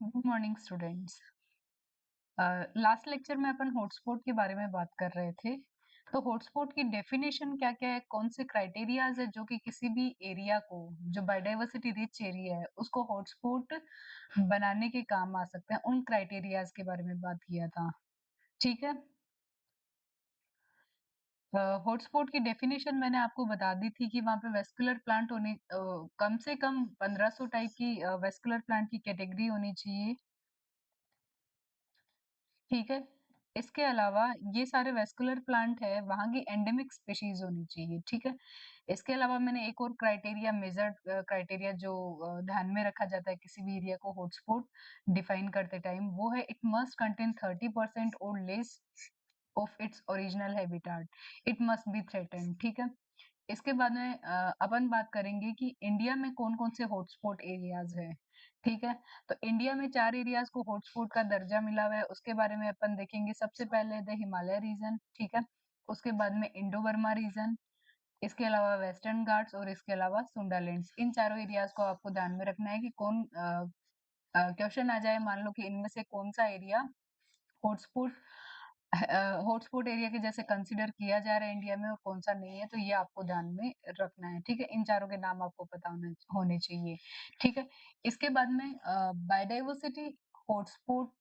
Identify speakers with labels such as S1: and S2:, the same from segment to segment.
S1: Good morning students. Last lecture में अपन hotspot के बारे में बात कर रहे थे। तो हॉटस्पॉट की डेफिनेशन क्या क्या है, कौन से क्राइटेरियाज है जो कि किसी भी एरिया को, जो बायोडाइवर्सिटी रिच एरिया है, उसको हॉटस्पॉट बनाने के काम आ सकते हैं, उन क्राइटेरियाज के बारे में बात किया था। ठीक है। हॉटस्पॉट की डेफिनेशन मैंने आपको बता दी थी कि वहां पे वेस्कुलर प्लांट होने कम से कम 1500 टाइप की वेस्कुलर प्लांट की कैटेगरी होनी चाहिए। ठीक है। इसके अलावा ये सारे वेस्कुलर प्लांट है, वहां की एंडेमिक स्पीशीज होनी चाहिए। ठीक है। इसके अलावा मैंने एक और क्राइटेरिया, मेजर्ड क्राइटेरिया जो ध्यान में रखा जाता है किसी भी एरिया को हॉटस्पॉट डिफाइन करते टाइम, वो है इट मस्ट कंटेन 30% और less of its original habitat. It must be threatened. ठीक है। इसके बाद में अपन बात करेंगे कि इंडिया में कौन कौन से हॉटस्पॉट एरियाज है। ठीक है। तो इंडिया में 4 एरियाज को हॉटस्पॉट का दर्जा मिला हुआ है, उसके बारे में अपन देखेंगे। सबसे पहले द हिमालय रीजन। ठीक है। उसके बाद में इंडो बर्मा रीजन, इसके अलावा वेस्टर्न घाट्स और इसके अलावा सुंडालैंड्स। इन चारों एरियाज को आपको ध्यान में रखना है कि कौन क्वेश्चन आ जाए, मान लो कि इनमें से कौन सा एरिया हॉटस्पॉट हॉटस्पॉट एरिया के जैसे कंसीडर किया जा रहा है इंडिया में और कौन सा नहीं है, तो ये आपको ध्यान में रखना है। ठीक है। इन चारों के नाम आपको पता होने चाहिए। ठीक है। इसके बाद में biodiversity hotspot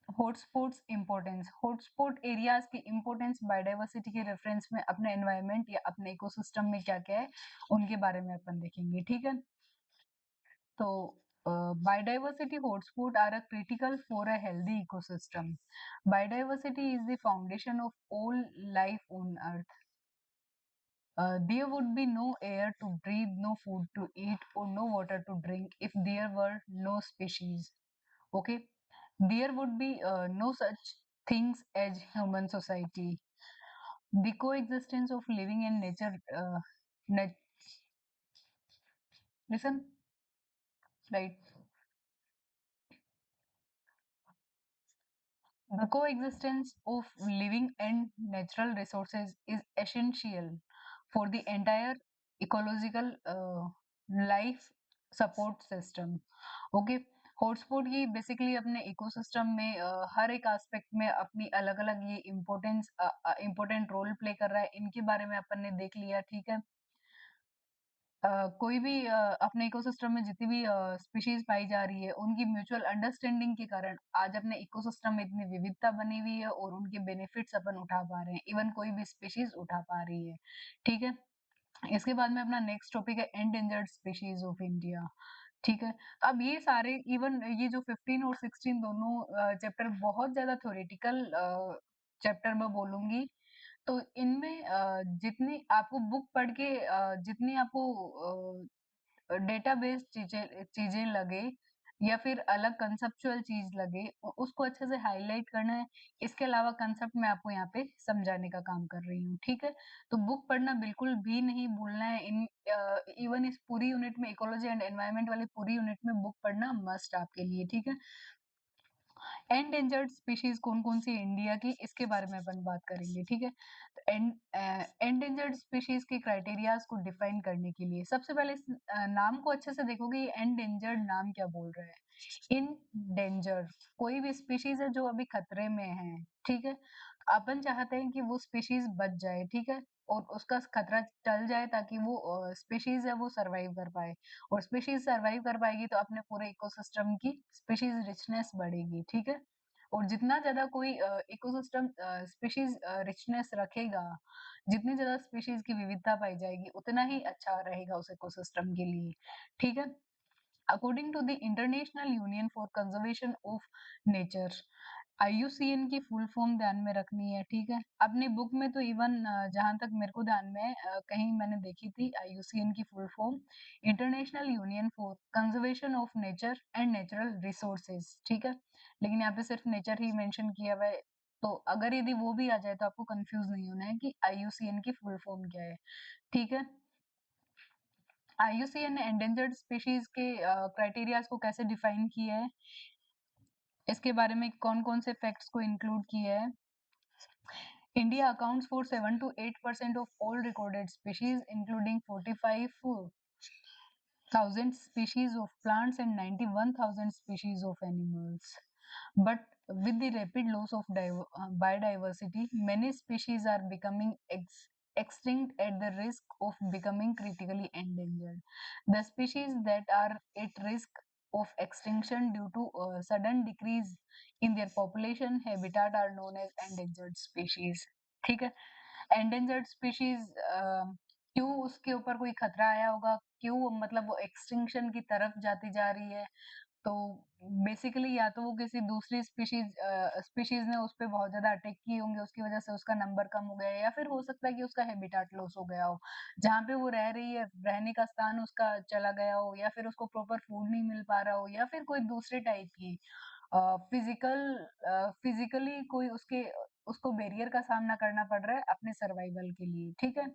S1: hotspots importance, hotspot areas की इंपॉर्टेंस बायोडाइवर्सिटी के रेफरेंस में अपने एनवायरनमेंट या अपने इकोसिस्टम में क्या क्या है, उनके बारे में अपन देखेंगे। ठीक है। तो biodiversity hotspot are a critical for a healthy ecosystem. Biodiversity is the foundation of all life on earth. There would be no air to breathe, no food to eat, or no water to drink if there were no species. Okay. There would be no such things as human society. The coexistence of living and nature, nat- listen, right? The coexistence of living and natural resources is essential for the entire ecological life support system. Okay. Hotspot ये basically अपने ecosystem में हर एक aspect में अपनी अलग अलग ये important role play कर रहा है। इनके बारे में अपन ने देख लिया। ठीक है। कोई भी अपने इकोसिस्टम में जितनी भी स्पीशीज पाई जा रही है, उनकी म्यूचुअल अंडरस्टैंडिंग के कारण आज अपने इकोसिस्टम में इतनी विविधता बनी हुई है और उनके बेनिफिट्स अपन उठा पा रहे हैं, इवन कोई भी स्पीशीज उठा पा रही है। ठीक है। इसके बाद में अपना नेक्स्ट टॉपिक है एंडेंजर्ड स्पीशीज ऑफ इंडिया। ठीक है। अब ये सारे, इवन ये जो 15 और 16 दोनों चैप्टर बहुत ज्यादा थ्योरेटिकल चैप्टर मैं बोलूंगी। तो इनमें जितनी आपको बुक पढ़ के जितनी आपको डेटाबेस चीजें चीजें लगे या फिर अलग कंसेप्चुअल चीज लगे, उसको अच्छे से हाईलाइट करना है। इसके अलावा कंसेप्ट मैं आपको यहाँ पे समझाने का काम कर रही हूँ। ठीक है। तो बुक पढ़ना बिल्कुल भी नहीं भूलना है। इन इवन इस पूरी यूनिट में, इकोलॉजी एंड एनवायरनमेंट वाली पूरी यूनिट में बुक पढ़ना मस्ट आपके लिए। ठीक है। एंडेंजर्ड स्पीशीज कौन कौन सी इंडिया की, इसके बारे में अपन बात करेंगे। ठीक है। एंडेंजर्ड स्पीशीज के क्राइटेरियाज को डिफाइन करने के लिए सबसे पहले इस नाम को अच्छे से देखोगे, ये एंडेंजर्ड नाम क्या बोल रहा है। इन डेंजर, कोई भी स्पीशीज है जो अभी खतरे में है। ठीक है। अपन चाहते हैं कि वो स्पीशीज बच जाए। ठीक है। और उसका खतरा टल जाए ताकि वो स्पीशीज है वो सरवाइव कर पाए। और स्पीशीज सरवाइव कर पाएगी तो अपने पूरे इकोसिस्टम की स्पीशीज रिचनेस बढ़ेगी। ठीक है। और जितना ज्यादा कोई इकोसिस्टम स्पीशीज रिचनेस रखेगा, जितनी ज्यादा स्पीशीज की विविधता पाई जाएगी, उतना ही अच्छा रहेगा उस इकोसिस्टम के लिए। ठीक है। According to the international union for conservation of nature, IUCN की फुल फॉर्म ध्यान में रखनी है। ठीक है। अपनी बुक में तो इवन जहां तक मेरे को ध्यान में है, कहीं मैंने देखी थी IUCN की full form international union for conservation of nature and natural resources. ठीक है। लेकिन यहाँ पे सिर्फ नेचर ही मेंशन किया हुआ है। तो अगर यदि वो भी आ जाए तो आपको कंफ्यूज नहीं होना है कि IUCN की फुल फॉर्म क्या है। ठीक है। IUCN ने एंडेंजर्ड स्पीशीज के क्राइटेरियाज को कैसे डिफाइन किया है, इसके बारे में कौन कौन से फैक्ट्स को इंक्लूड किया है। India accounts for 7 to 8% of all recorded species, including 45 1000 species of plants and 91,000 species of animals. But with the rapid loss of biodiversity, many species are becoming extinct at the risk of becoming critically endangered. The species that are at risk of extinction due to a sudden decrease in their population habitat are known as endangered species. ठीक है, endangered species क्यों उसके ऊपर कोई खतरा आया होगा, क्यों मतलब वो एक्सटिंक्शन की तरफ जाती जा रही है, तो बेसिकली या तो वो किसी दूसरी स्पीशीज ने उस पे बहुत ज्यादा अटैक किए होंगे, उसकी वजह से उसका नंबर कम हो गया है, या फिर हो सकता है कि उसका हैबिटाट लॉस हो गया हो, जहाँ पे वो रह रही है रहने का स्थान उसका चला गया हो, या फिर उसको प्रॉपर फूड नहीं मिल पा रहा हो, या फिर कोई दूसरे टाइप की फिजिकली कोई उसके उसको बैरियर का सामना करना पड़ रहा है अपने सर्वाइवल के लिए, ठीक है।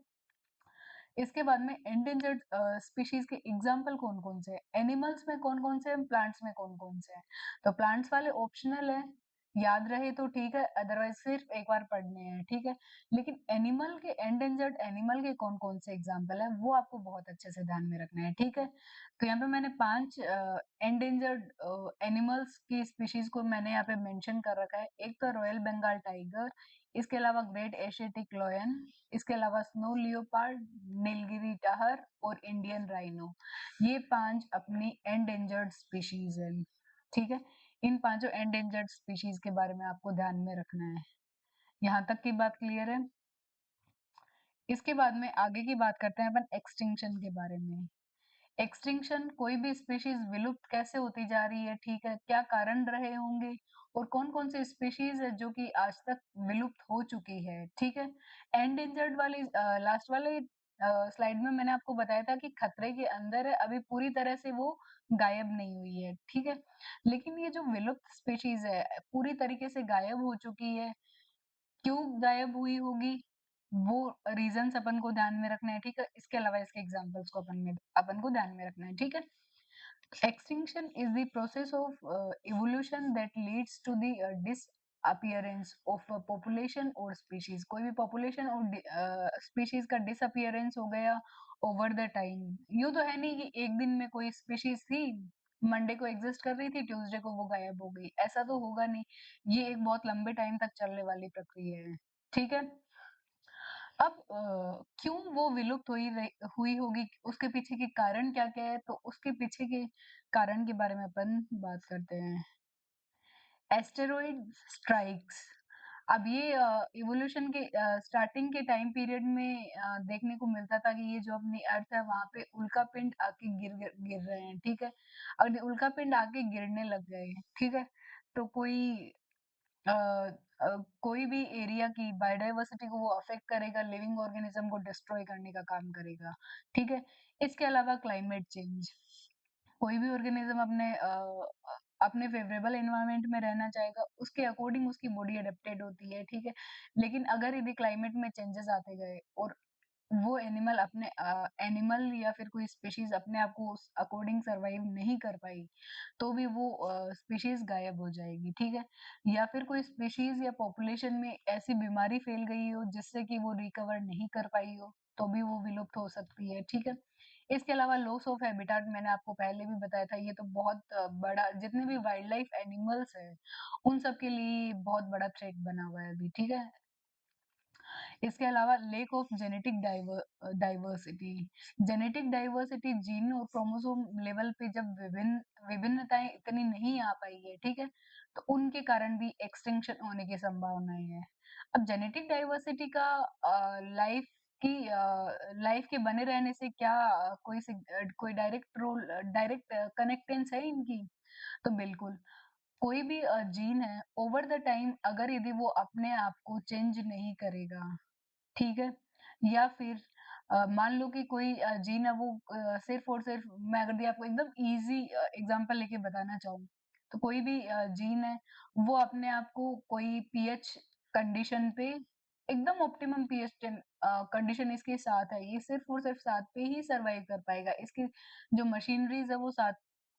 S1: इसके बाद में एंडेंजर्ड स्पीशीज के एग्जाम्पल कौन कौन से हैं, एनिमल्स में कौन कौन से हैं, प्लांट्स में कौन कौन से हैं। तो प्लांट्स वाले ऑप्शनल है, याद रहे तो ठीक है, अदरवाइज सिर्फ एक बार पढ़ने हैं, ठीक है। लेकिन एनिमल के एंडेंजर्ड एनिमल के कौन कौन से एग्जाम्पल है वो आपको बहुत अच्छे से ध्यान में रखना है, ठीक है। तो यहाँ पे मैंने 5 एंडेंजर्ड एनिमल्स की स्पीशीज को मैंने यहाँ पे मेंशन कर रखा है। एक तो रॉयल बंगाल टाइगर, इसके अलावा ग्रेट एशियाटिक लॉयन, इसके अलावा स्नो लियोपार्ड, नीलगिरी टाहर और इंडियन राइनो। ये 5 अपनी एंडेंजर्ड स्पीशीज है, ठीक है। इन पांचों एंडेंजर्ड स्पीशीज के बारे में आपको ध्यान में रखना है। यहाँ तक की बात क्लियर है। इसके बाद में आगे की बात करते हैं अपन एक्सटिंक्शन के बारे में। एक्सटिंक्शन, कोई भी स्पीशीज विलुप्त कैसे होती जा रही है, ठीक है, क्या कारण रहे होंगे और कौन कौन से स्पीशीज है जो कि आज तक विलुप्त हो चुकी है, ठीक है। एंडेंजर्ड वाली लास्ट वाले स्लाइड में मैंने आपको बताया था कि खतरे के अंदर है, अभी पूरी तरह से वो गायब नहीं हुई है, ठीक है। लेकिन ये जो विलुप्त स्पीशीज है पूरी तरीके से गायब हो चुकी है, क्यों गायब हुई होगी, वो रीजंस अपन को ध्यान में रखना है, ठीक है। इसके अलावा इसके एग्जांपल्स को अपन को ध्यान में रखना है, ठीक है। Extinction is the process of evolution that leads to the disappearance of a population or species. कोई भी population और species का disappearance हो गया over the time. यूं तो है नहीं कि एक दिन में कोई species थी, मंडे को एग्जिस्ट कर रही थी, ट्यूसडे को वो गायब हो गई, ऐसा तो होगा नहीं। ये एक बहुत लंबे टाइम तक चलने वाली प्रक्रिया है, ठीक है। अब क्यों वो विलुप्त हुई होगी, उसके पीछे के कारण क्या-क्या है, तो उसके पीछे के कारण के बारे में अपन बात करते हैं। एस्टेरॉइड स्ट्राइक्स, अब ये इवोल्यूशन के स्टार्टिंग के टाइम पीरियड में देखने को मिलता था कि ये जो अपनी अर्थ है वहां पे उल्का पिंड आके गिर गिर गिर रहे हैं, ठीक है। अगर उल्का पिंड आके गिरने लग गए, ठीक है, तो अ कोई भी एरिया की बायोडायवर्सिटी को वो अफेक्ट करेगा, लिविंग ऑर्गेनिज्म को डिस्ट्रॉय करने का काम करेगा, ठीक है। इसके अलावा क्लाइमेट चेंज, कोई भी ऑर्गेनिज्म अपने फेवरेबल एनवायरनमेंट में रहना चाहेगा, उसके अकॉर्डिंग उसकी बॉडी अडेप्टेड होती है, ठीक है। लेकिन अगर यदि क्लाइमेट में चेंजेस आते गए और वो एनिमल या फिर कोई स्पीशीज अपने आप को उस अकॉर्डिंग सरवाइव नहीं कर पाई, तो भी वो स्पीशीज गायब हो जाएगी, ठीक है। या फिर कोई स्पीशीज या पॉपुलेशन में ऐसी बीमारी फैल गई हो जिससे कि वो रिकवर नहीं कर पाई हो, तो भी वो विलुप्त हो सकती है, ठीक है। इसके अलावा लॉस ऑफ हैबिटाट मैंने आपको पहले भी बताया था, ये तो बहुत बड़ा, जितने भी वाइल्ड लाइफ एनिमल्स हैं उन सब के लिए बहुत बड़ा थ्रेट बना हुआ है अभी, ठीक है। इसके अलावा lake of diversity, genetic diversity gene और क्रोमोसोम लेवल पे जब विभिन्नताएं इतनी नहीं आ पाई है, ठीक है, तो उनके कारण भी एक्सटिंक्शन होने की संभावनाएं है। अब जेनेटिक डाइवर्सिटी का लाइफ के बने रहने से क्या कोई डायरेक्ट कनेक्टेंस है इनकी, तो बिल्कुल। कोई भी जीन है ओवर द टाइम अगर यदि वो अपने आप को चेंज नहीं करेगा, ठीक है? या फिर मान लो कि कोई जीन है वो सिर्फ़ और सिर्फ़, मैं अगर भी आपको एकदम ईज़ी एग्ज़ाम्पल लेके बताना चाहूँ, तो कोई भी जीन है, वो अपने आप को कोई पीएच कंडीशन पे एकदम ऑप्टिमम कंडीशन इसके साथ है, ये सिर्फ़ और सिर्फ़ 7 पे ही सर्वाइव कर पाएगा। इसकी जो मशीनरीज़ है वो 7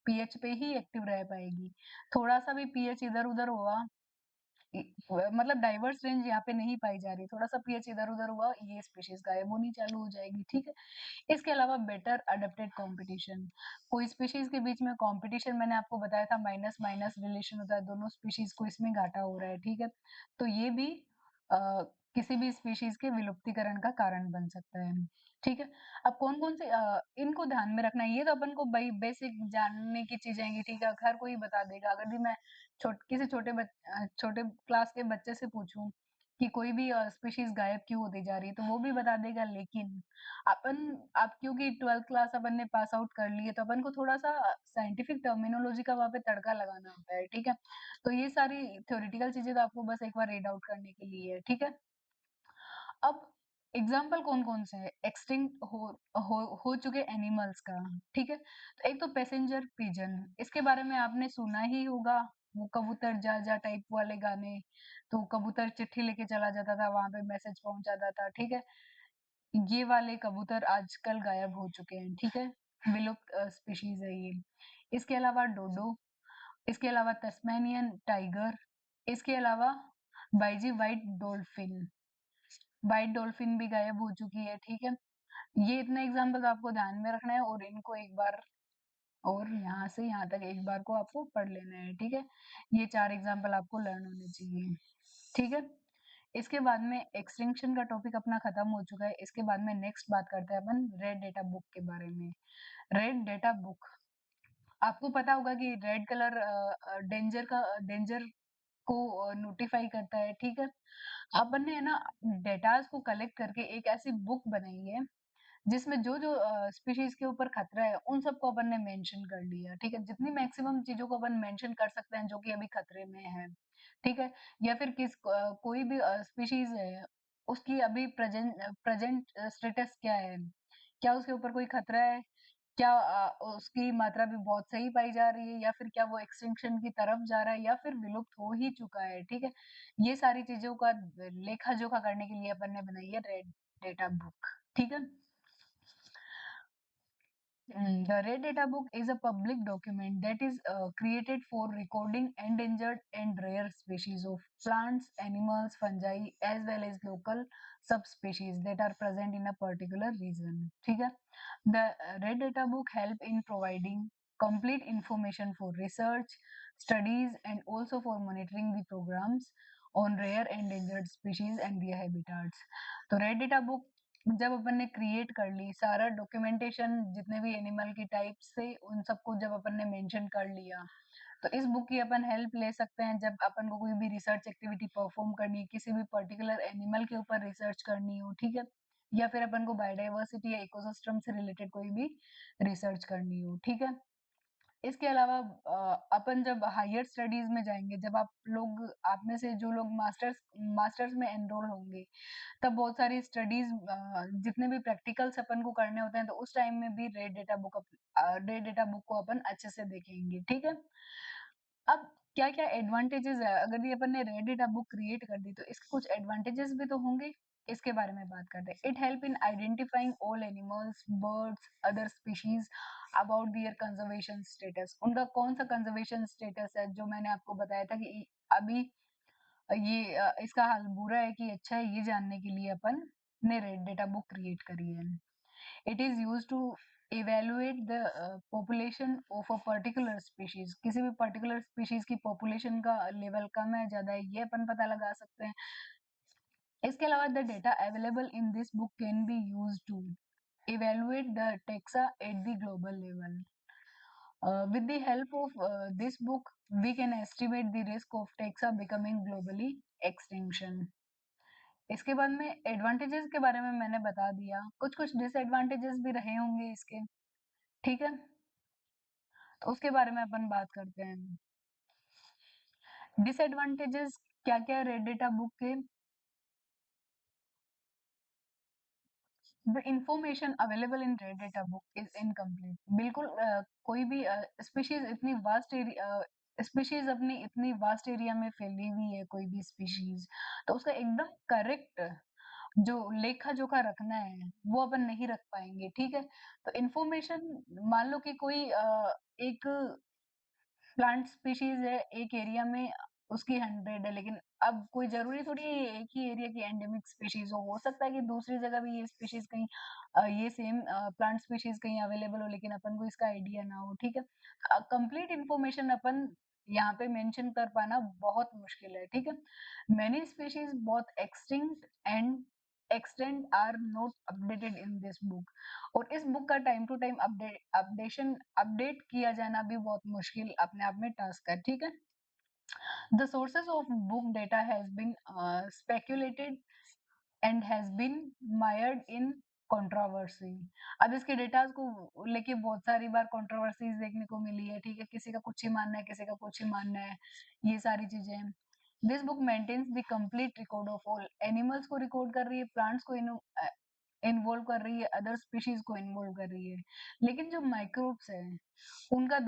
S1: पीएच पे ही एक्टिव रह पाएगी। थोड़ा-सा भी पीएच इधर-उधर हुआ मतलब डाइवर्स रेंज यहाँ पे नहीं पाई जा रही, थोड़ा सा पीएच इधर उधर हुआ, ये स्पीशीज गायब होनी चालू हो जाएगी, ठीक है। इसके अलावा बेटर अडेप्टेड कंपटीशन, कोई स्पीशीज के बीच में कंपटीशन, मैंने आपको बताया था माइनस माइनस रिलेशन होता है, दोनों स्पीशीज को इसमें घाटा हो रहा है, ठीक है। तो ये भी किसी भी स्पीशीज के विलुप्तीकरण का कारण बन सकता है, ठीक है। अब कौन कौन से इनको ध्यान में रखना है, ये तो अपन को भाई बेसिक जानने की चीजें हैं, ठीक है, हर कोई बता देगा। अगर भी मैं किसी छोटे क्लास के बच्चे से पूछूं कि कोई भी स्पीशीज गायब क्यों होती जा रही है, तो वो भी बता देगा। लेकिन अपन आप क्योंकि 12th क्लास अपन ने पास आउट कर ली है, तो अपन को थोड़ा सा साइंटिफिक टर्मिनोलॉजी का वहाँ पे तड़का लगाना होता है, ठीक है। तो ये सारी थ्योरेटिकल चीजें तो आपको बस एक बार रीड आउट करने के लिए है, ठीक है। अब एग्जाम्पल कौन कौन से हैं एक्सटिंक्ट हो चुके एनिमल्स का, ठीक है। तो एक तो पैसेंजर पिजन, इसके बारे में आपने सुना ही होगा, वो कबूतर जा जा टाइप वाले गाने। तो कबूतर चिट्ठी लेके चला जाता था, वहां पे मैसेज पहुंचाता था, ठीक है। ये वाले कबूतर आजकल गायब हो चुके हैं, ठीक है, विलुप्त स्पीशीज है ये। इसके अलावा डोडो, इसके अलावा तस्मेनियन टाइगर, इसके अलावा बाइजी व्हाइट डॉल्फिन भी गायब हो चुकी है, ठीक है। ये इतने एग्जाम्पल आपको ध्यान में रखना है, और इनको एक बार और यहाँ से यहाँ तक एक बार को आपको पढ़ लेना है, ठीक है। ये 4 एग्जाम्पल आपको लर्न होने चाहिए, ठीक है। इसके बाद में एक्सटिंक्शन का टॉपिक अपना खत्म हो चुका है। इसके बाद में नेक्स्ट बात करते हैं अपन रेड डेटा बुक के बारे में। रेड डेटा बुक, आपको पता होगा कि रेड कलर डेंजर को नोटिफाई करता है, ठीक है। अपन ने है ना डेटास को कलेक्ट करके एक ऐसी बुक बनाई है जिसमें जो जो स्पीशीज के ऊपर खतरा है उन सबको अपन ने मेंशन कर लिया, ठीक है। जितनी मैक्सिमम चीजों को अपन मेंशन कर सकते हैं जो कि अभी खतरे में है, ठीक है। या फिर कोई भी स्पीशीज है, उसकी अभी प्रेजेंट प्रेजेंट स्टेटस क्या है, क्या उसके ऊपर कोई खतरा है, क्या उसकी मात्रा भी बहुत सही पाई जा रही है, या फिर क्या वो एक्सटिंक्शन की तरफ जा रहा है, या फिर विलुप्त हो ही चुका है, ठीक है। ये सारी चीजों का लेखा जोखा करने के लिए अपन ने बनाई है रेड डेटा बुक, ठीक है। The Red Data Book is a public document that is created for recording endangered and rare species of plants, animals, fungi, as well as local subspecies that are present in a particular region. ठीक है? The Red Data Book help in providing complete information for research, studies, and also for monitoring the programs on rare endangered species and their habitats. तो red data book जब अपन ने create कर ली, सारा documentation जितने भी animal की types थे उन सबको जब अपन ने मेंशन कर लिया, तो इस बुक की अपन हेल्प ले सकते हैं जब अपन को कोई भी रिसर्च एक्टिविटी परफॉर्म करनी है, किसी भी पर्टिकुलर एनिमल के ऊपर रिसर्च करनी हो, ठीक है। या फिर अपन को बायोडाइवर्सिटी या इकोसिस्टम से रिलेटेड कोई भी रिसर्च करनी हो, ठीक है। इसके अलावा अपन जब हायर स्टडीज में जाएंगे, जब आप में से जो लोग मास्टर्स में एनरोल होंगे, तब बहुत सारी स्टडीज जितने भी प्रैक्टिकल्स अपन को करने होते हैं, तो उस टाइम में भी रेड डेटा बुक को अपन अच्छे से देखेंगे, ठीक है। अब क्या क्या एडवांटेजेस है, अगर ये अपन ने रेड डेटा बुक क्रिएट कर दी तो इसके कुछ एडवांटेजेस भी तो होंगे, इसके बारे में बात करते हैं। It help in identifying all animals, birds, other species about their conservation status, उनका कौन सा कंजर्वेशन स्टेटस है, जो मैंने आपको बताया था कि अभी ये इसका हाल बुरा है कि अच्छा है, ये जानने के लिए अपन ने रेड डेटा बुक क्रिएट करी है। It is used to evaluate the population of a particular species, किसी भी पर्टिकुलर स्पीशीज की पॉपुलेशन का लेवल कम है ज्यादा है, ये अपन पता लगा सकते हैं। इसके अलावा the data available in this book can be used to evaluate the taxa at the global level. With the help of this book, we can estimate the risk of taxa becoming globally extinction. इसके बाद में advantages के बारे में मैंने बता दिया, कुछ कुछ डिसएडवांटेजेस भी रहे होंगे इसके, ठीक है। तो उसके बारे में अपन बात करते हैं। डिसएडवांटेजेस क्या क्या है रेड डेटा बुक के। The information available in red data book is incomplete, बिल्कुल कोई भी स्पीशीज अपनी इतनी वास्ट एरिया में फैली हुई है, कोई भी स्पीशीज, तो उसका एकदम करेक्ट जो लेखा जोखा रखना है वो अपन नहीं रख पाएंगे, ठीक है। तो इंफॉर्मेशन, मान लो कि कोई एक प्लांट स्पीशीज है एक एरिया में, उसकी 100 है, लेकिन अब कोई ज़रूरी थोड़ी है एक ही एरिया की एंडेमिक स्पीशीज़ हो सकता है कि दूसरी जगह भी ये स्पीशीज़ कहीं ये सेम प्लांट स्पीशीज़ कहीं अवेलेबल हो, लेकिन अपन को इसका आइडिया ना हो, ठीक है? कंप्लीट इन्फॉर्मेशन अपन यहाँ पे मेंशन कर पाना बहुत मुश्किल है, ठीक है? Many species both extinct and extant are not updated in this book, और इस बुक का टाइम टू टाइम अपडेट किया जाना भी बहुत मुश्किल अपने आप में टास्क है, ठीक है? The sources of book data has been speculated and has been mired in controversy. अब इसके डेटास को लेके बहुत सारी बार कंट्रोवर्सीज देखने को मिली है, ठीक है? किसी का कुछ ही मानना है, किसी का कुछ ही मानना है, ये सारी चीजें। This book maintains the complete record of all animals को रिकॉर्ड कर रही है, प्लांट्स को इन्वॉल्व कर रही है, अदर स्पीशीज को इन्वॉल्व कर रही है, लेकिन जो माइक्रोब्स है उनका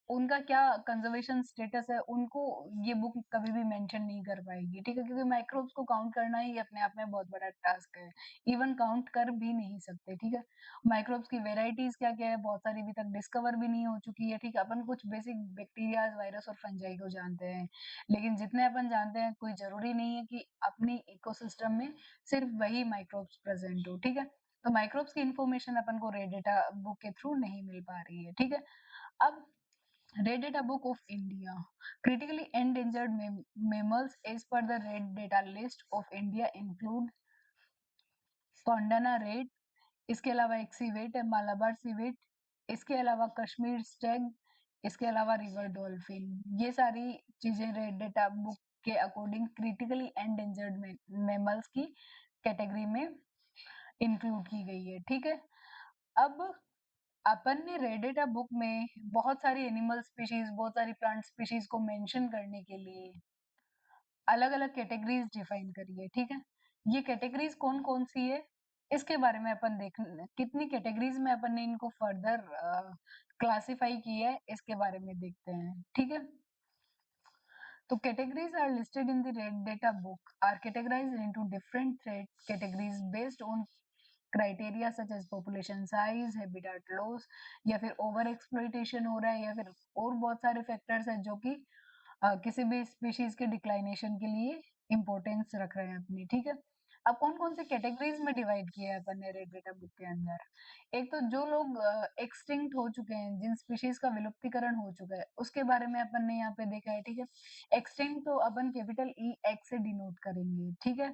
S1: उनका क्या कंजर्वेशन स्टेटस है, उनको ये बुक कभी भी मेंशन नहीं कर पाएगी, ठीक है? क्योंकि माइक्रोब्स को काउंट करना ही अपने आप में बहुत बड़ा टास्क है, इवन काउंट कर भी नहीं सकते, ठीक है? माइक्रोब्स की वेराइटीज क्या क्या है, बहुत सारी अभी तक डिस्कवर भी नहीं हो चुकी है, ठीक है? अपन कुछ बेसिक बैक्टीरियाज, वायरस और फंजाई को जानते हैं, लेकिन जितने अपन जानते हैं कोई जरूरी नहीं है कि अपनी इकोसिस्टम में सिर्फ वही माइक्रोब्स प्रेजेंट हो, ठीक है? तो माइक्रोब्स की इंफॉर्मेशन अपन को रेड डेटा बुक के थ्रू नहीं मिल पा रही है, ठीक है? अब Red Data Book of India. Critically endangered mammals as per the Red Data list of India include Condana red, इसके अलावा एक सिवेट है मालाबार सिवेट, इसके अलावा कश्मीर स्टेग, इसके अलावा रिवर डॉल्फिन। ये सारी चीजें रेड डेटा बुक के अकॉर्डिंग क्रिटिकली एंडेंजर्ड मैमल्स की कैटेगरी में इंक्लूड की गई है, ठीक है? अब अपन ने रेड डेटा बुक में बहुत सारी एनिमल स्पीशीज, बहुत सारी प्लांट स्पीशीज को मेंशन करने के लिए अलग अलग कैटेगरीज डिफाइन करी है, ठीक है? ये कैटेगरीज कौन कौन सी है, इसके बारे में अपन देख कितनी कैटेगरीज में अपन ने इनको फर्दर क्लासिफाई किया है, इसके बारे में देखते हैं, ठीक है? तो categories are listed in the red data book are categorized into different threat categories based on criteria such as population size, habitat loss, या फिर ओवर एक्सप्लॉइटेशन हो रहा है, या फिर और बहुत सारे फैक्टर्स हैं जो कि किसी भी स्पीशीज के डिक्लाइनेशन के लिए इम्पोर्टेंस रख रहे हैं अपनी, ठीक है? अब कौन कौन से कैटेगरीज में डिवाइड किया है अपन ने रेड डेटा बुक के अंदर। एक तो जो लोग एक्सटिंक्ट हो चुके हैं, जिन स्पीशीज का विलुप्तीकरण हो चुका है, उसके बारे में अपन ने यहाँ पे देखा है, ठीक है? एक्सटिंक्ट तो अपन कैपिटल ई एक्स से डिनोट करेंगे, ठीक है?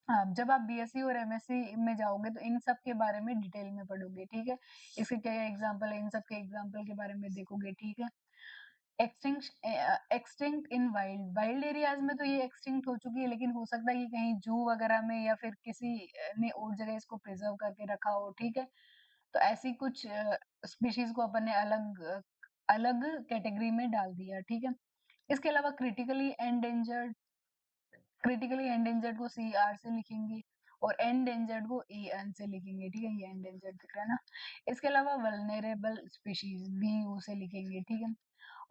S1: हाँ, जब आप बीएससी और एमएससी में जाओगे तो इन सब के बारे में डिटेल में पढ़ोगे, ठीक है? इसके क्या एग्जांपल है, इन सब के एग्जांपल के बारे में देखोगे, ठीक है? एक्सटिंक्ट इन वाइल्ड वाइल्ड एरियाज में तो ये एक्सटिंक्ट हो चुकी है, लेकिन हो सकता है कि कहीं जू वगैरह में या फिर किसी ने और जगह इसको प्रिजर्व करके रखा हो, ठीक है? तो ऐसी कुछ स्पीशीज को अपन ने अलग कैटेगरी में डाल दिया, ठीक है? इसके अलावा क्रिटिकली एंडेंजर्ड को सी आर से लिखेंगे और एंडेंजर्ड को ए एन से लिखेंगे, ठीक है? ये एंडेंजर्ड दिख रहा है ना? इसके अलावा वल्नरेबल स्पीशीज बी यू से लिखेंगे, ठीक है?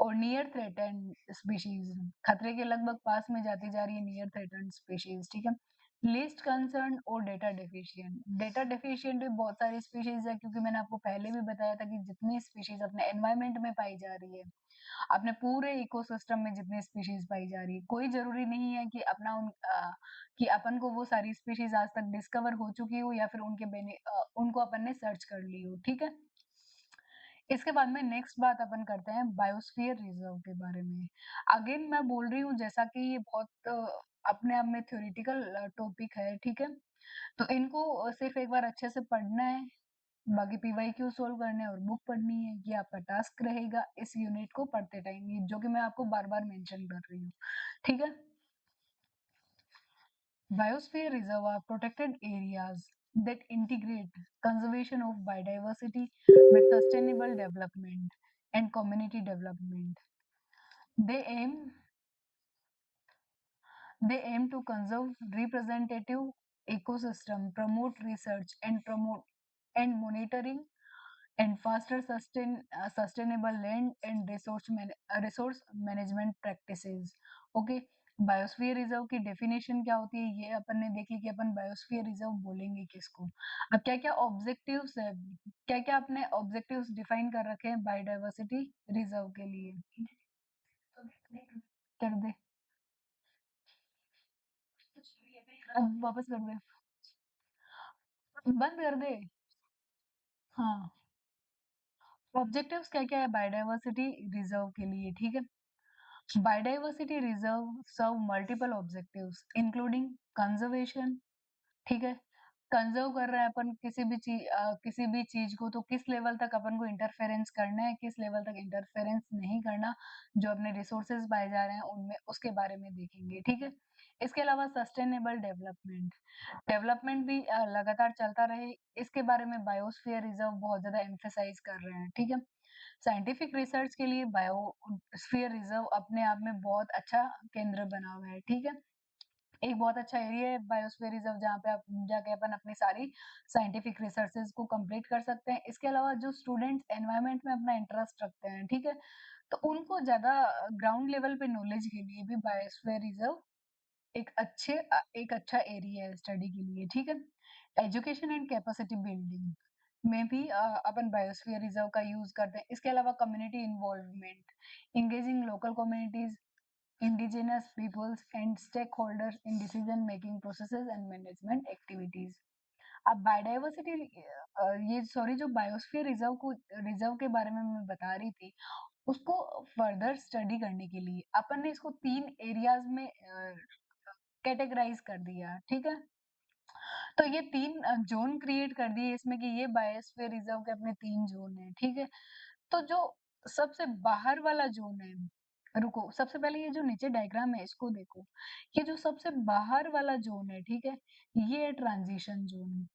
S1: और नियर थ्रेटन्ड स्पीशीज, खतरे के लगभग पास में जाती जा रही है नियर थ्रेटन्ड स्पीशीज, ठीक है? लिस्ट कंसर्न और डेटा डेफिशिएंट भी बहुत सारी स्पीशीज है, क्योंकि मैंने आपको पहले भी बताया था कि जितनी स्पीशीज अपने एनवायरमेंट में पाई जा रही है, अपने पूरे इकोसिस्टम में जितनी स्पीशीज पाई जा रही है, कोई जरूरी नहीं है कि कि अपन को वो सारी स्पीशीज आज तक डिस्कवर हो चुकी हो या फिर उनको अपन ने सर्च कर ली हो, ठीक है? इसके बाद में नेक्स्ट बात अपन करते हैं बायोस्फीयर रिजर्व के बारे में। अगेन मैं बोल रही हूँ, जैसा कि ये बहुत अपने आप में थ्योरेटिकल टॉपिक है, ठीक है? तो इनको सिर्फ एक बार अच्छे से पढ़ना है, बाकी पीवाईक्यू सोल्व करने और बुक पढ़नी है, ये आपका टास्क रहेगा इस यूनिट को पढ़ते टाइम, ये जो कि मैं आपको बार बार मेंशन कर रही हूँ, ठीक है? Biosphere reserve are protected areas that integrate conservation of biodiversity with sustainable development and community development. They aim they aim to conserve representative ecosystem, promote research and monitoring, and faster sustainable land and resource management practices. Okay, biosphere reserve की definition क्या होती है ये अपन ने देख ली कि अपन biosphere reserve बोलेंगे किसको। अब क्या क्या ऑब्जेक्टिव्स है, क्या क्या अपने ऑब्जेक्टिव्स डिफाइन कर रखे हैं बायोडाइवर्सिटी रिजर्व के लिए। कर दे, अब वापस कर दे, बंद कर दे। हाँ, ऑब्जेक्टिव्स क्या-क्या है बायोडायवर्सिटी रिजर्व के लिए, ठीक है? बायोडायवर्सिटी रिजर्व सर्व मल्टीपल ऑब्जेक्टिव्स इंक्लूडिंग कंजर्वेशन, ठीक है? कंज़र्व कर रहे हैं अपन किसी भी चीज़ को तो किस लेवल तक अपन को इंटरफेरेंस करना है, किस लेवल तक इंटरफेरेंस नहीं करना, जो अपने रिसोर्सेज़ पाए जा रहे हैं उनमें उसके बारे में देखेंगे, ठीक है? इसके अलावा सस्टेनेबल डेवलपमेंट, डेवलपमेंट भी लगातार चलता रहे, इसके बारे में बायोस्फीयर रिज़र्व बहुत ज़्यादा एम्फसाइज़ कर रहे हैं, ठीक है? साइंटिफिक रिसर्च के लिए बायोस्फीयर रिज़र्व अपने आप में बहुत अच्छा केंद्र बना हुआ है, ठीक है? एक बहुत अच्छा एरिया है बायोस्फीयर रिजर्व जहाँ पे आप जाके अपन अपनी सारी साइंटिफिक रिसर्चेज को कंप्लीट कर सकते हैं। इसके अलावा जो स्टूडेंट्स एनवायरनमेंट में अपना इंटरेस्ट रखते हैं, ठीक है? तो उनको ज़्यादा ग्राउंड लेवल पे नॉलेज के लिए भी बायोस्फीयर रिजर्व एक अच्छा एरिया है स्टडी के लिए, ठीक है? एजुकेशन एंड कैपेसिटी बिल्डिंग में भी अपन बायोस्फीयर रिजर्व का यूज़ करते हैं। इसके अलावा community involvement, engaging local communities indigenous peoples and stakeholders in decision making processes and management activities. अब बायोडायवर्सिटी ये सॉरी जो बायोस्फीयर रिजर्व के बारे में मैं बता रही थी उसको फर्दर स्टडी करने के लिए अपन ने इसको 3 एरियाज में कैटेगराइज कर दिया, ठीक है? तो ये 3 ज़ोन क्रिएट कर दिए इसमें कि ये बायोस्फीयर रिजर्व के अपने 3 ज़ोन हैं, ठीक है? तो जो सबसे बाहर वाला ज़ोन है रुको, सबसे पहले ये जो नीचे डायग्राम है इसको देखो। ये जो सबसे बाहर वाला ज़ोन है, ठीक है? ये है ट्रांज़िशन ज़ोन,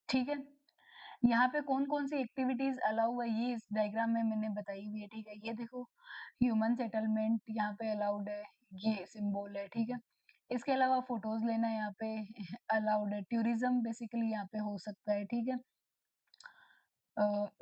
S1: ठीक है? यहाँ पे कौन-कौन सी एक्टिविटीज़ अलाउ है ये इस डायग्राम में मैंने बताई हुई है, ठीक है? ये देखो ह्यूमन सेटलमेंट यहाँ पे अलाउड है, ये सिंबल है, ठीक है? इसके अलावा फ़ोटोज़ लेना यहाँ पे अलाउड है, टूरिज़्म बेसिकली यहाँ पे हो सकता है, ठीक है?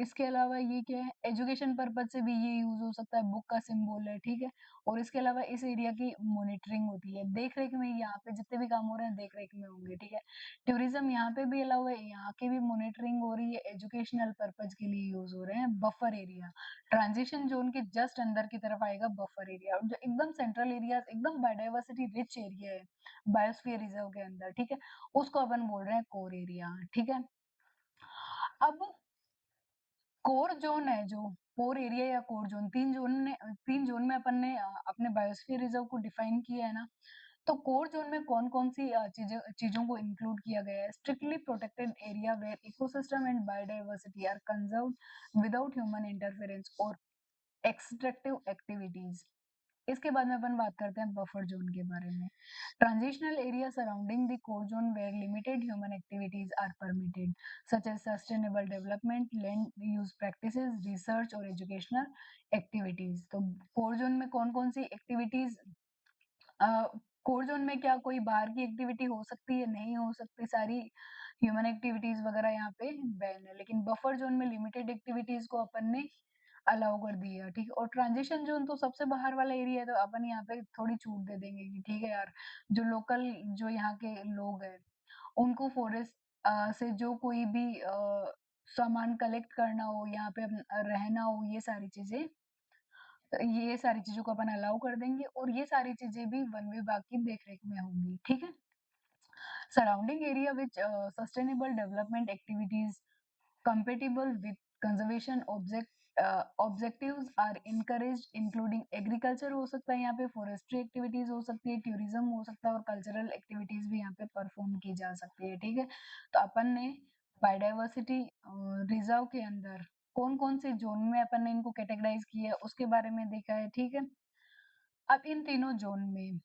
S1: इसके अलावा ये क्या है एजुकेशन पर्पज़ से भी ये यूज़ हो सकता है, बुक का सिंबल है, ठीक है? और इसके अलावा इस एरिया की मॉनिटरिंग होती है, देख-रेख में यहाँ पे जितने भी काम हो रहे हैं देख-रेख में होंगे, ठीक है? टूरिज़्म यहाँ पे भी अलाउ है, यहाँ की भी मॉनिटरिंग हो रही है, एजुकेशनल पर्पज़ के लिए यूज़ हो रहे हैं, बफर एरिया, ट्रांज़िशन ज़ोन के जस्ट अंदर की तरफ आएगा बफर एरिया और जो एकदम सेंट्रल एरियाज़ एकदम बायोडायवर्सिटी रिच एरिया है, बायोस्फीयर रिज़र्व के अंदर, ठीक है? उसको अपन बोल रहे हैं कोर एरिया, ठीक है? अब कोर ज़ोन है जो, कोर एरिया या कोर ज़ोन 3 ज़ोन में अपन ने अपने बायोस्फीयर रिज़र्व को डिफाइन किया है ना, तो कोर ज़ोन में कौन-कौन सी चीज़ों को इंक्लूड किया गया है? Strictly protected area where ecosystem and biodiversity are conserved without human interference और एक्सट्रैक्टिव एक्टिविटीज़। इसके बाद में अपन बात करते हैं बफर ज़ोन के बारे में। Transitional area surrounding the core zone where limited human activities are permitted such as sustainable development, land use practices, research और एजुकेशनल एक्टिविटीज़। तो कोर ज़ोन में कौन-कौन सी एक्टिविटीज़ अ, कोर ज़ोन में क्या कोई बाहर की एक्टिविटी हो सकती है? नहीं हो सकती, सारी ह्यूमन एक्टिविटीज़ वगैरह यहाँ पे बैन है। लेकिन बफर ज़ोन में लिमिटेड एक्टिविटीज़ को अपन ने अलाउ कर दिया, ठीक है? और ट्रांज़िशन ज़ोन तो सबसे बाहर वाला एरिया है, तो अपन यहाँ पे थोड़ी छूट दे देंगे कि ठीक है यार, जो यहाँ के लोग हैं, उनको फॉरेस्ट से जो कोई भी सामान कलेक्ट करना हो, यहाँ पे रहना हो, ये सारी चीज़ों को अपन अलाउ कर देंगे और ये सारी चीज़ें भी वन विभाग की देख-रेख में होंगी, ठीक है? Surrounding area which sustainable development activities compatible with conservation objectives are encouraged including agriculture हो सकता है यहाँ पे फॉरेस्ट्री एक्टिविटीज हो सकती है टूरिज्म हो सकता है और कल्चरल एक्टिविटीज भी यहाँ पे परफॉर्म की जा सकती है ठीक है तो अपन ने बायोडायवर्सिटी रिजर्व के अंदर कौन कौन से जोन में अपन ने इनको कैटेगराइज किया है उसके बारे में देखा है ठीक है अब इन तीनों जोन में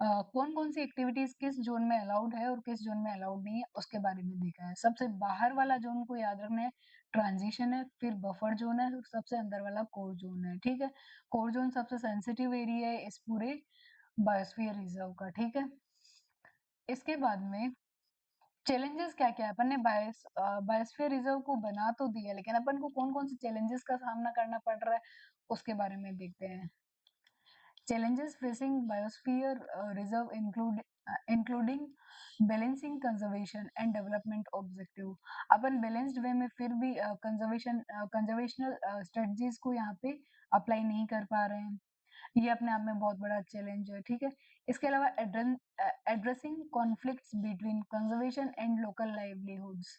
S1: कौन-कौन सी एक्टिविटीज़ किस ज़ोन में अलाउड है और किस ज़ोन में अलाउड नहीं है, उसके बारे में देखा है। सबसे बाहर वाला ज़ोन को याद रखना है, ट्रांज़िशन है, फिर बफर ज़ोन है, और सबसे अंदर वाला कोर ज़ोन है, ठीक है? कोर ज़ोन सबसे सेंसिटिव एरिया है इस पूरे बायोस्फीयर रिज़र्व का, ठीक है? इसके बाद में चैलेंजेस क्या-क्या है? अपन ने बायोस्फीयर रिज़र्व को बना तो दिया, लेकिन अपन को कौन-कौन से चैलेंजेस का सामना करना पड़ रहा है, उसके बारे में देखते हैं। Challenges facing biosphere reserve including balancing conservation and development objective. Upon balanced way में फिर भी कंजर्वेशनल स्ट्रेटजीज को यहाँ पे अप्लाई नहीं कर पा रहे हैं ये अपने आप में बहुत बड़ा चैलेंज है, ठीक है? इसके अलावा addressing conflicts between conservation and local livelihoods.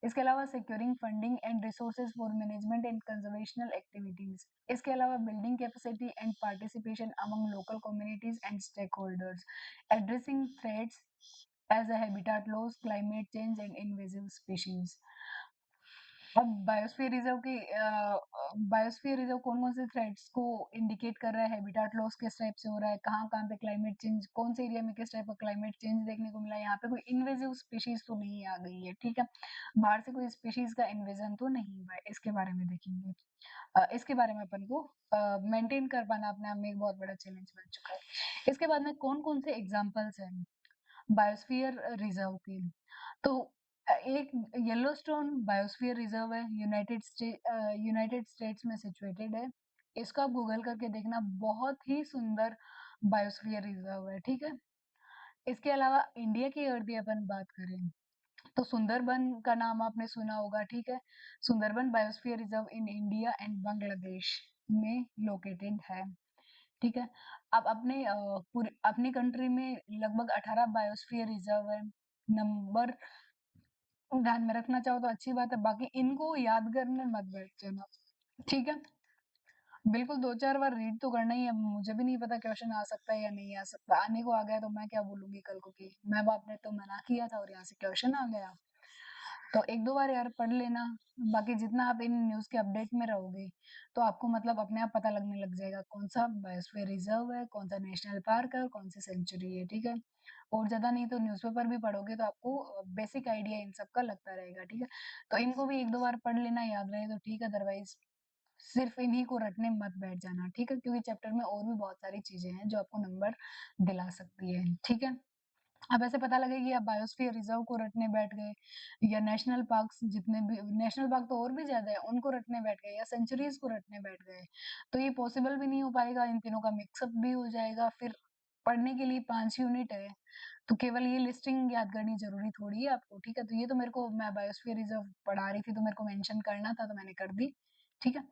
S1: इसके अलावा securing funding and resources for management and conservational activities. इसके अलावा building capacity and participation among local communities and stakeholders, addressing threats as a habitat loss, climate change and invasive species. अब biosphere reserve कौन-कौन से threats को indicate कर रहा है, हैबिtat loss किस टाइप से हो रहा है, कहाँ-कहाँ पे क्लाइमेट चेंज, कौन से एरिया में किस टाइप का क्लाइमेट चेंज देखने को मिला है, यहाँ पे कोई इन्वेसिव स्पीशीज तो नहीं आ गई है, ठीक है? बाहर से कोई स्पीशीज का इन्वेजन तो नहीं हुआ है, इसके बारे में देखेंगे। इसके बारे में अपन को मेंटेन कर पाना अपने आप में एक बहुत बड़ा चैलेंज बन चुका है। इसके बाद में कौन-कौन से एग्जांपल्स हैं बायोस्फीयर रिजर्व के? तो एक येलोस्टोन बायोस्फीयर रिजर्व है, यूनाइटेड स्टेट्स में सिचुएटेड है। इसको आप गूगल करके देखना, बहुत ही सुंदर बायोस्फीयर रिजर्व है, ठीक है? इसके अलावा इंडिया की अगर भी अपन बात करें, तो सुंदरबन का नाम आपने सुना होगा, ठीक है? Sundarban biosphere reserve in India and Bangladesh में लोकेटेड है, ठीक है? अब पूरे अपनी कंट्री में लगभग 18 बायोस्फीयर रिजर्व है। नंबर ध्यान में रखना चाहो तो अच्छी बात है, बाकी इनको याद करने मत बैठ जाना, ठीक है? बिल्कुल 2-4 बार रीड तो करना ही है, मुझे भी नहीं पता क्वेश्चन आ सकता है या नहीं आ सकता, आने को आ गया तो मैं क्या बोलूँगी कल को कि मैम आपने तो मना किया था और यहाँ से क्वेश्चन आ गया। तो 1-2 बार यार पढ़ लेना, बाकी जितना आप इन न्यूज़ के अपडेट में रहोगे, तो आपको मतलब अपने आप पता लगने लग जाएगा कौन-सा बायोस्फीयर रिजर्व है, कौन-सा नेशनल पार्क है और कौन-सी सेंचुरी है, ठीक है? और ज़्यादा नहीं तो न्यूज़पेपर भी पढ़ोगे तो आपको बेसिक आइडिया इन सब का लगता रहेगा, ठीक है? तो इनको भी 1-2 बार पढ़ लेना, याद रहे तो ठीक है, अदरवाइज़ सिर्फ़ इन्हीं को रटने मत बैठ जाना, ठीक है? क्योंकि चैप्टर में और भी बहुत सारी चीज़ें हैं जो आपको नंबर दिला सकती है, ठीक है? अब ऐसे पता लगे कि आप बायोस्फीयर रिजर्व को रटने बैठ गए या नेशनल पार्क्स, जितने भी नेशनल पार्क तो और भी ज़्यादा है, उनको रटने बैठ गए या सेंचुरीज़ को रटने बैठ गए, तो ये पॉसिबल भी नहीं हो पाएगा, इन तीनों का मिक्सअप भी हो जाएगा, फिर पढ़ने के लिए 5 यूनिट है, तो केवल ये लिस्टिंग याद करनी ज़रूरी थोड़ी है आपको, ठीक है? तो ये तो मेरे को मैं बायोस्फीयर रिजर्व पढ़ा रही थी, तो मेरे को मेंशन करना था, तो मैंने कर दी, ठीक है?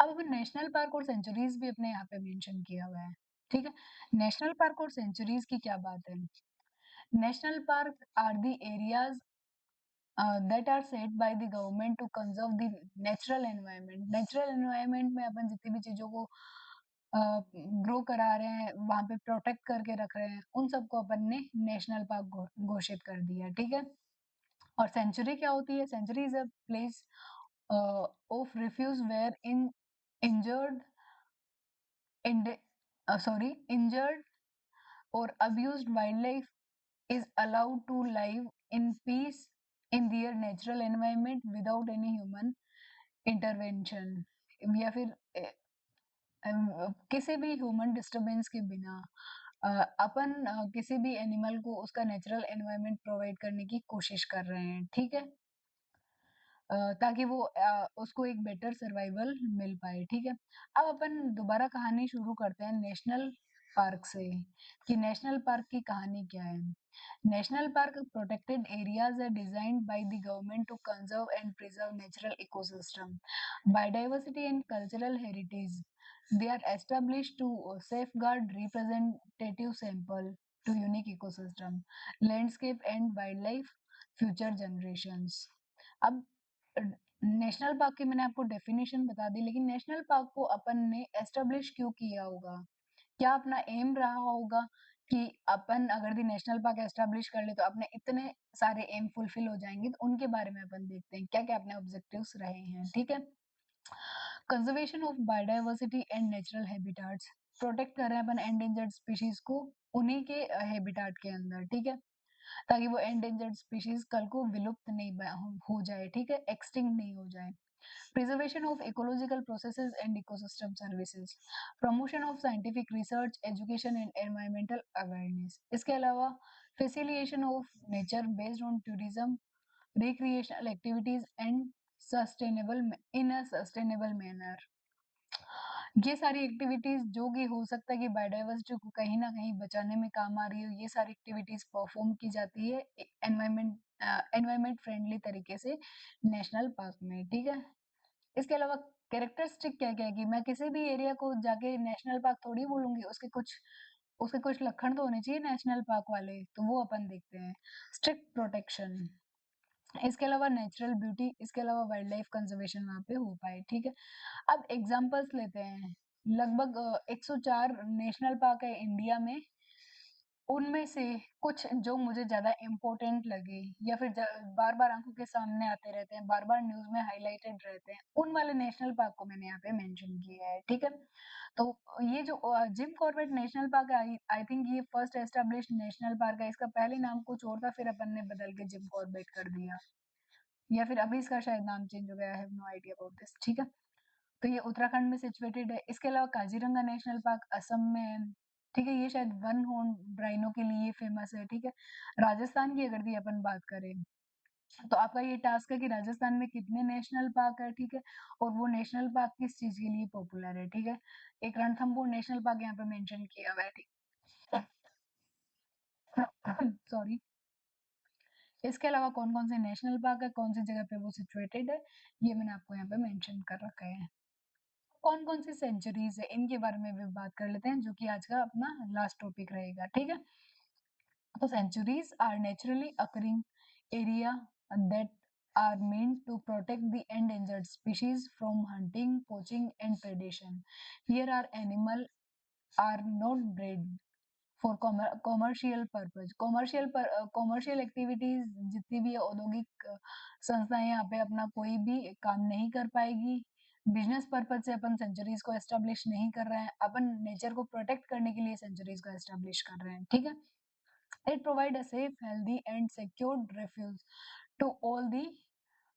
S1: अब अपन नेशनल पार्क और सेंचुरीज़ भी अपने यहाँ पे मेंशन किया हुआ है, ठीक है? नेशनल पार्क और सेंचुरीज़ की क्या बात है? National parks are the areas that are set by the government to conserve the natural environment. Natural environment में अपन जितनी भी चीज़ों को ग्रो करा रहे हैं, वहाँ पे प्रोटेक्ट करके रख रहे हैं, उन सबको अपन ने नेशनल पार्क घोषित कर दिया, ठीक है? और सेंचुरी क्या होती है? Sanctuary is a place of refuge where in injured and injured or abused wildlife is allowed to live in peace in their natural environment without any human intervention, या फिर किसी भी ह्यूमन डिस्टरबेंस के बिना अपन किसी भी एनिमल को उसका नेचुरल एनवायरनमेंट प्रोवाइड करने की कोशिश कर रहे हैं, ठीक है? ताकि वो उसको एक बेटर सर्वाइवल मिल पाए, ठीक है? अब अपन दोबारा कहानी शुरू करते हैं नेशनल पार्क से, कि नेशनल पार्क की कहानी क्या है? National park protected areas are designed by the government to conserve and preserve natural ecosystem, biodiversity and cultural heritage. They are established to safeguard representative sample to unique ecosystem, landscape and wildlife future generations. अब national park की मैंने आपको definition बता दी, लेकिन national park को अपन ने establish क्यों किया होगा? क्या अपना एम रहा होगा कि अपन अगर भी नेशनल पार्क एस्टेब्लिश कर ले तो अपने इतने सारे एम फुलफिल हो जाएंगे, तो उनके बारे में अपन देखते हैं क्या क्या अपने ऑब्जेक्टिव्स रहे हैं, ठीक है? Conservation of biodiversity and natural habitats, protect कर रहे हैं अपन एंडेंजर्ड स्पीशीज को उन्हीं के हैबिटाट के अंदर, ठीक है? ताकि वो एंडेंजर्ड स्पीशीज कल को विलुप्त नहीं हो जाए, ठीक है? एक्सटिंक्ट नहीं हो जाए। Preservation of ecological processes and ecosystem services, promotion of scientific research, education and environmental awareness. इसके अलावा facilitation of nature based on tourism, recreational activities and sustainable in a sustainable manner. ये सारी एक्टिविटीज जो कि हो सकता है कि बायोडाइवर्सिटी को कहीं ना कहीं बचाने में काम आ रही हो, ये सारी एक्टिविटीज परफॉर्म की जाती है एनवायरमेंट फ्रेंडली तरीके से नेशनल पार्क में, ठीक है? इसके अलावा कैरेक्टरिस्टिक क्या क्या है कि मैं किसी भी एरिया को जाके नेशनल पार्क थोड़ी बोलूंगी, उसके कुछ लक्षण तो होने चाहिए नेशनल पार्क वाले, तो वो अपन देखते हैं। स्ट्रिक्ट प्रोटेक्शन, इसके अलावा नेचुरल ब्यूटी, इसके अलावा वाइल्ड लाइफ कंजर्वेशन वहां पे हो पाए, ठीक है। अब एग्जांपल्स लेते हैं। लगभग 104 नेशनल पार्क है इंडिया में। उनमें से कुछ जो मुझे ज़्यादा इम्पोर्टेंट लगे या फिर बार-बार आँखों के सामने आते रहते हैं, बार-बार न्यूज़ में हाइलाइटेड रहते हैं, उन वाले नेशनल पार्क को मैंने यहाँ पे मेंशन किया है, ठीक है? तो ये जो जिम कॉर्बेट नेशनल पार्क है, आई आई थिंक ये फर्स्ट एस्टेब्लिश्ड नेशनल पार्क है। इसका पहले नाम कुछ और था, फिर अपन ने बदल के जिम कॉर्बेट कर दिया, या फिर अभी इसका शायद नाम चेंज हो गया, I have no idea about this, ठीक है? तो ये उत्तराखंड में सिचुएटेड है। इसके अलावा काजीरंगा नेशनल पार्क असम में है, ठीक है? ये शायद वन हॉर्न राइनो के लिए फेमस है, ठीक है? राजस्थान की अगर भी अपन बात करें, तो आपका ये टास्क है कि राजस्थान में कितने नेशनल पार्क है, ठीक है? और वो नेशनल पार्क किस चीज़ के लिए पॉपुलर है, ठीक है? एक रणथंभौर नेशनल पार्क यहाँ पे मेंशन किया हुआ है, ठीक सॉरी। इसके अलावा कौन-कौन से नेशनल पार्क है, कौन सी जगह पे वो सिचुएटेड है, ये मैंने आपको यहाँ पे मेंशन कर रखा है। कौन-कौन सी सेंचुरीज़ है, इनके बारे में भी बात कर लेते हैं, जो कि आज का अपना लास्ट टॉपिक रहेगा, ठीक है? तो sanctuaries are naturally occurring area that are meant to protect the endangered species from hunting, poaching and predation. Here are animal are not bred for commercial purpose. Commercial activities जितनी भी है, औद्योगिक संस्थाएं यहाँ पे अपना कोई भी काम नहीं कर पाएगी। बिजनेस पर्पज से अपन सेंचुरीज को एस्टेब्लिश नहीं कर रहे हैं, अपन नेचर को प्रोटेक्ट करने के लिए सेंचुरीज को एस्टेब्लिश कर रहे हैं, ठीक है। It provide a safe, healthy and secured refuge to all the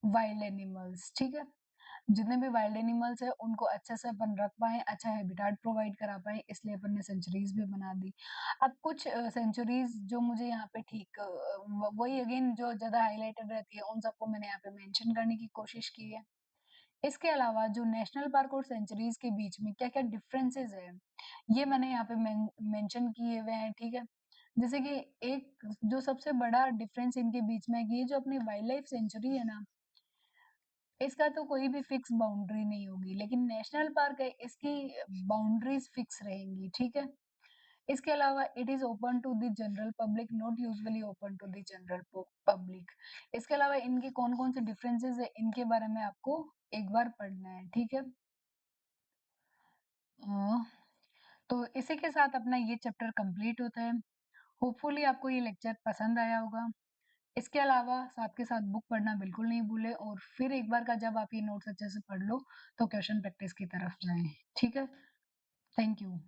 S1: wild animals, ठीक है। जितने भी वाइल्ड एनिमल्स है उनको अच्छे से अपन रख पाए, अच्छा हैबिटाट प्रोवाइड करा पाए, इसलिए अपन ने सेंचुरीज भी बना दी। अब कुछ सेंचुरीज जो मुझे यहाँ पे ठीक वही अगेन जो ज्यादा हाईलाइटेड रहती है, उन सबको मैंने यहाँ पे मेंशन करने की कोशिश की है। इसके अलावा जो नेशनल पार्क और सेंचुरीज के बीच में क्या क्या डिफरेंसेस है, ये मैंने यहाँ पे मेंशन किए हुए हैं, ठीक है। जैसे कि एक जो सबसे बड़ा डिफरेंस इनके बीच में है कि ये जो अपनी वाइल्ड लाइफ सेंचुरी है ना, इसका तो कोई भी फिक्स बाउंड्री नहीं होगी, लेकिन नेशनल पार्क है, इसकी बाउंड्रीज फिक्स रहेंगी, ठीक है। इसके अलावा it is open to the general public, not usually open to the general public. इसके अलावा इनके कौन कौन से डिफरेंसेस है, इनके बारे में आपको एक बार पढ़ना है, ठीक है। अ, तो इसी के साथ अपना ये चैप्टर कंप्लीट होता है। होपफुली आपको ये लेक्चर पसंद आया होगा। इसके अलावा साथ के साथ बुक पढ़ना बिल्कुल नहीं भूलें, और फिर एक बार का जब आप ये नोट्स अच्छे से पढ़ लो, तो क्वेश्चन प्रैक्टिस की तरफ जाएँ। ठीक है? Thank you.